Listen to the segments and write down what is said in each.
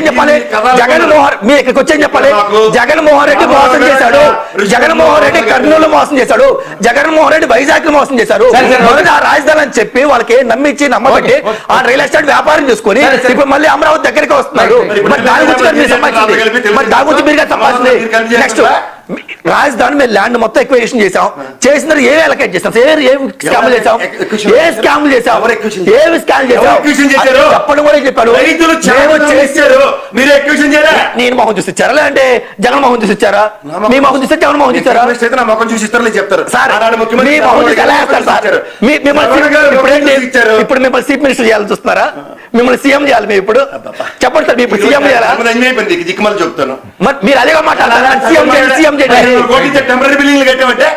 చెప్పాలి జగన్మోహన్ రెడ్డి మోసం చేశాడు, జగన్మోహన్ రెడ్డి కర్నూలు మోసం చేశాడు, జగన్మోహన్ రెడ్డి వైజాగ్ మోసం చేశారు. మొదట రాజధాని అని చెప్పి వాళ్ళకి నమ్మించి నమ్మబట్టి ఆ రియల్ ఎస్టేట్ వ్యాపారం చేసుకుని ఇప్పుడు మళ్ళీ అమరావతి దగ్గరికి వస్తున్నారు. మరి దాని గురించి మీరు సంపాదించింది నెక్స్ట్ రాజధాని మీద ల్యాండ్ మొత్తం ఎక్విజిషన్ చేసాం. చేసిన ఏవి అలకేట్ చేసాం, ఏమి స్కామ్లు చేసాం, ఏ స్కామ్లు చేసాం, ఏమి స్కామ్ చేసాం చెప్పడం కూడా చెప్పారు. నేను మొహం చూసి ఇచ్చారా లేదంటే జగన్మోహన్ చూసి ఇచ్చారా? మీ మొహం చూస్తే జగన్మోహన్ చూసారా? మొహం చూసి ఇస్తారని చెప్తారు సార్. ఇప్పుడు మిమ్మల్ని చీఫ్ మినిస్టర్ చేయాలని చూస్తున్నారా? మిమ్మల్ని సీఎం చేయాలి మేము ఇప్పుడు చెప్పండి సార్. ఇప్పుడు సీఎం చేయాలా? దిక్కుమని చెప్తాను. మీరు అదేగా మాట్లాడాలి. సీఎం చేయండి, సీఎం చేయండి. టెంపరీ బిల్డింగ్లు కట్టామంటే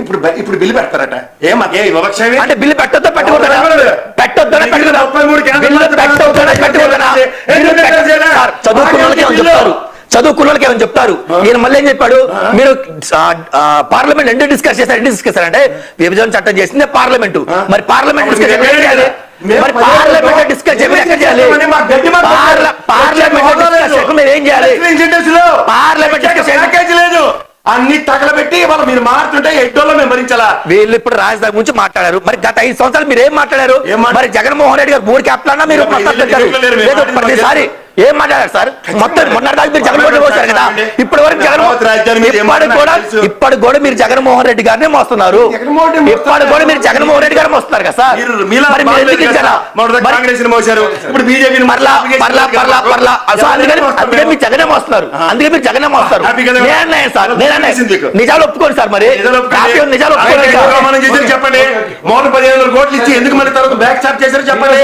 ఇప్పుడు బిల్లు పెడతారట. ఏమాకే వివక్షమే అంటే బిల్లు పెట్టొద్దా పెట్టకూడదా? పెట్టొద్దని చదువుకున్న వాళ్ళకి ఏమని చెప్తారు. ఈయన మళ్ళీ ఏం చెప్పాడు, మీరు పార్లమెంట్ ఎందుకు డిస్కస్ చేశారంటే విభజన చట్టం చేసిందే పార్లమెంట్. మరి పార్లమెంట్ డిస్కస్ చేయాలి, మరి పార్లమెంట్ డిస్కస్ చేయాలి, పార్లమెంట్ మీరు ఏం చేయాలి? పార్లమెంట్ డిస్కస్ లేదు, అన్ని తగలబెట్టి వాళ్ళు మీరు మారుతుంటే ఎడ్డోళ్ళ మేము భరించాలా? వీళ్ళు ఇప్పుడు రాజధాని గురించి మాట్లాడారు. మరి గత 5 సంవత్సరాలు మీరు ఏం మాట్లాడారు? మరి జగన్మోహన్ రెడ్డి గారు 3 క్యాప్టెన్ మీరు ప్రతిసారి ఏం మాట్లాడారు సార్? మొత్తం మొన్నటిదాకా మీరు జగన్మోహన్ రెడ్డి వచ్చారు కదా, ఇప్పటి వరకు ఇప్పటి కూడా మీరు జగన్మోహన్ రెడ్డి గారినే మోస్తున్నారు. ఇప్పటి కూడా మీరు జగన్మోహన్ రెడ్డి గారు మోస్తున్నారు కదా సార్. అందుకే మీరు జగనే మోస్తున్నారు, అందుకే మీరు జగనే మోస్తారు. సార్ నిజాలు ఒప్పుకోండి సార్. మరి నిజాలు ఒప్పుకోండి చెప్పండి. మోహన్ 15,000 కోట్లు ఇచ్చి ఎందుకు మళ్ళీ తర్వాత బ్యాక్ స్టాప్ చేశారు చెప్పండి.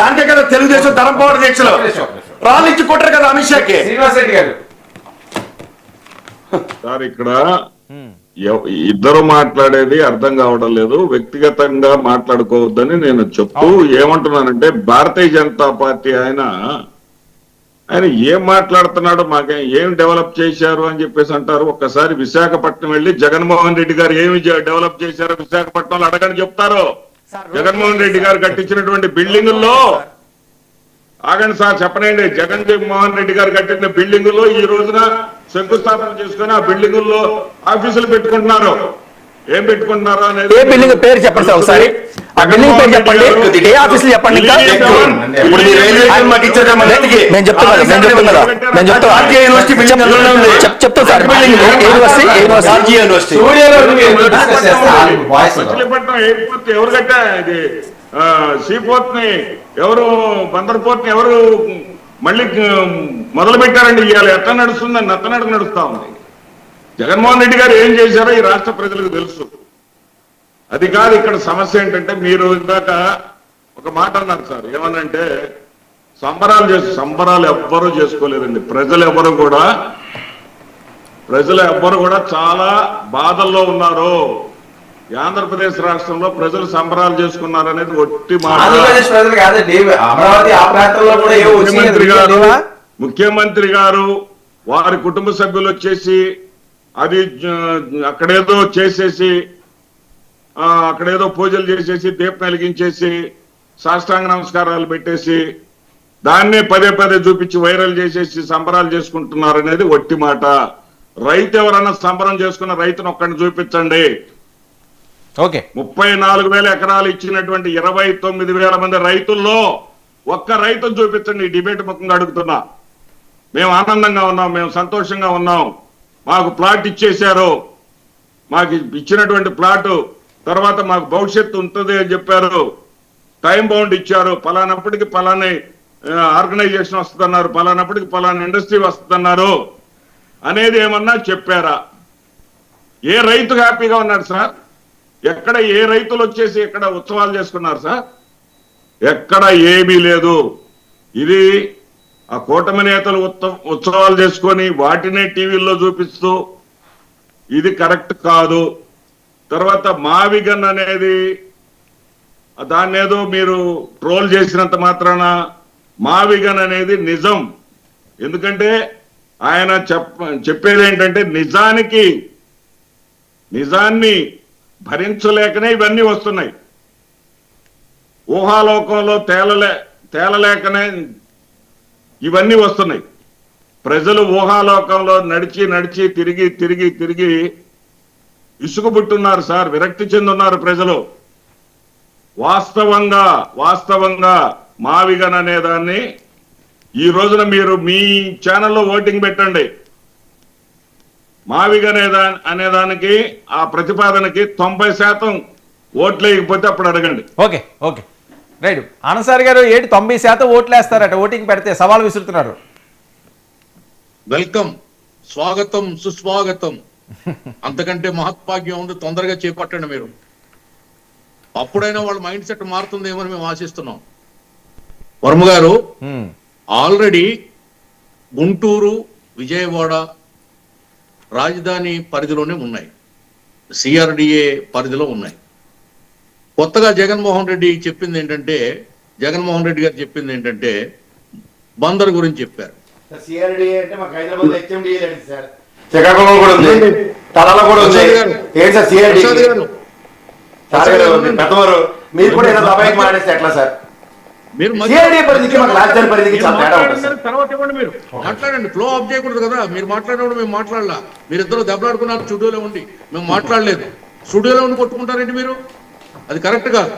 దానికే కదా తెలుగుదేశం తరం పోవడం దీక్షలు రాళ్ళు ఇచ్చి కొట్టారు కదా అమిత్ షాకి. సార్ ఇక్కడ ఇద్దరు మాట్లాడేది అర్థం కావడం లేదు. వ్యక్తిగతంగా మాట్లాడుకోవద్దని నేను చెప్తూ ఏమంటున్నానంటే భారతీయ జనతా పార్టీ ఆయన ఏం మాట్లాడుతున్నాడు, ఏం డెవలప్ చేశారు అని చెప్పేసి అంటారు. ఒక్కసారి విశాఖపట్నం వెళ్ళి జగన్మోహన్ రెడ్డి గారు ఏమి డెవలప్ చేశారో విశాఖపట్నంలో అడగని చెప్తారు. జగన్మోహన్ రెడ్డి గారు కట్టించినటువంటి బిల్డింగుల్లో ఆగండి సార్ చెప్పనండి. జగన్మోహన్ రెడ్డి గారు కట్టిన బిల్డింగుల్లో ఈ రోజున శంకుస్థాపన చేసుకుని ఆ బిల్డింగుల్లో ఆఫీసులు పెట్టుకుంటున్నారు. ఏం పెట్టుకుంటున్నారు అనేది ఏ బిల్డింగ్ పేరు చెప్పండి సార్ ఒకసారి. ఆ బిల్డింగ్ పేరు చెప్పండి, ఏ ఆఫీసులు చెప్పండి. చెప్తాను సార్. మచిలీపట్నం ఎయిర్పోర్ట్ ఎవరు కట్టారు? సీపోర్ట్ ని ఎవరు, బందర్ పోర్ట్ ని ఎవరు మళ్ళీ మొదలు పెట్టారండి? ఇవాళ ఎట్లా నడుస్తుందని నత్తనడక నడుస్తా ఉంది. జగన్మోహన్ రెడ్డి గారు ఏం చేశారో ఈ రాష్ట్ర ప్రజలకు తెలుసు. అది కాదు ఇక్కడ సమస్య. ఏంటంటే మీరు ఇందాక ఒక మాట అన్నారు సార్, ఏమనంటే సంబరాలు ఎవ్వరూ చేసుకోలేదండి. ప్రజలు ఎవ్వరు కూడా చాలా బాధల్లో ఉన్నారు. ఆంధ్రప్రదేశ్ రాష్ట్రంలో ప్రజలు సంబరాలు చేసుకున్నారు అనేది ఒట్టి మాట. ముఖ్యమంత్రి గారు వారి కుటుంబ సభ్యులు వచ్చేసి అది అక్కడేదో చేసేసి అక్కడేదో పూజలు చేసేసి దీపం వెలిగించేసి సాష్టాంగ నమస్కారాలు పెట్టేసి దాన్నే పదే పదే చూపించి వైరల్ చేసేసి సంబరాలు చేసుకుంటున్నారు అనేది ఒట్టి మాట. రైతు ఎవరన్నా సంబరం చేసుకున్న రైతును ఒక్కడిని చూపించండి. 34,000 ఎకరాలు ఇచ్చినటువంటి 29,000 మంది రైతుల్లో ఒక్క రైతును చూపించండి. ఈ డిబేట్ ముఖంగా అడుగుతున్నా. మేము ఆనందంగా ఉన్నాం, మేము సంతోషంగా ఉన్నాం, మాకు ప్లాట్ ఇచ్చేశారు, మాకు ఇచ్చినటువంటి ప్లాట్ తర్వాత మాకు భవిష్యత్తు ఉంటుంది అని చెప్పారు, టైం బౌండ్ ఇచ్చారు, పలానప్పటికి పలాని ఆర్గనైజేషన్ వస్తుందన్నారు, పలానప్పటికి పలానా ఇండస్ట్రీ వస్తుందన్నారు అనేది ఏమన్నా చెప్పారా? ఏ రైతు హ్యాపీగా ఉన్నాడు సార్? ఎక్కడ ఏ రైతులు వచ్చేసి ఎక్కడ ఉత్సవాలు చేసుకున్నారు సార్? ఎక్కడ ఏమీ లేదు. ఇది ఆ కూటమి నేతలు ఉత్సవాలు చేసుకొని వాటినే టీవీల్లో చూపిస్తూ ఇది కరెక్ట్ కాదు. తర్వాత మావిగన్ అనేది దాన్ని ఏదో మీరు ట్రోల్ చేసినంత మాత్రాన మావిగన్ అనేది నిజం. ఎందుకంటే ఆయన చెప్పేది ఏంటంటే నిజాన్ని భరించలేకనే ఇవన్నీ వస్తున్నాయి. ఊహాలోకంలో తేలలేకనే ఇవన్నీ వస్తున్నాయి. ప్రజలు ఊహాలోకంలో నడిచి నడిచి తిరిగి తిరిగి తిరిగి ఇసుకుబుట్టున్నారు సార్, విరక్తి చెందున్నారు ప్రజలు. వాస్తవంగా మావిగన్ అనేదాన్ని ఈ రోజున మీరు మీ ఛానల్లో ఓటింగ్ పెట్టండి. మావిగన్ అనేదానికి ఆ ప్రతిపాదనకి 90% ఓట్లు వేయకపోతే అప్పుడు అడగండి. Okay okay right. ఆనంద్ గారు ఏంటి 90% ఓట్లు వేస్తారట ఓటింగ్ పెడితే సవాల్ విసురుతున్నారు. వెల్కమ్, స్వాగతం, సుస్వాగతం. అంతకంటే మహత్భాగ్యం ఉంది, తొందరగా చేపట్టండి మీరు. అప్పుడైనా వాళ్ళ మైండ్ సెట్ మారుతుందేమని మేము ఆశిస్తున్నాం. వర్మ గారు ఆల్రెడీ గుంటూరు, విజయవాడ రాజధాని పరిధిలోనే ఉన్నాయి, సిఆర్డిఏ పరిధిలో ఉన్నాయి. కొత్తగా జగన్మోహన్ రెడ్డి గారు చెప్పింది ఏంటంటే బందర్ గురించి చెప్పారు. సిఆర్డిఏ అంటే మాకు హైదరాబాద్ హెచ్ఎండిఏ లేదు సార్, శ్రీకాకుళం కూడా ఉంది, తలలో కూడా ఉంది. ఏంటి సార్ సిఆర్డిఏ? పెద్దవారు మీరు కూడా ఏదో దబాయికి మానేస్తే ఎట్లా సార్? సిఆర్డిఏ పరిధికి మాకు రాజధాని పరిధికి చాలా తేడా ఉంటుంది సార్. తర్వాత ఇవ్వండి, మీరు మాట్లాడండి. ఫ్లో ఆఫ్ చేయకూడదు కదా. మీరు మాట్లాడినప్పుడు మేము మాట్లాడలా. మీరిద్దరు దెబ్బలాడుకున్నారు స్టూడియోలో ఉండి, మేము మాట్లాడలేదు. స్టూడియోలో ఉండి కొట్టుకుంటారేంటి మీరు? అది కరెక్ట్ కాదు.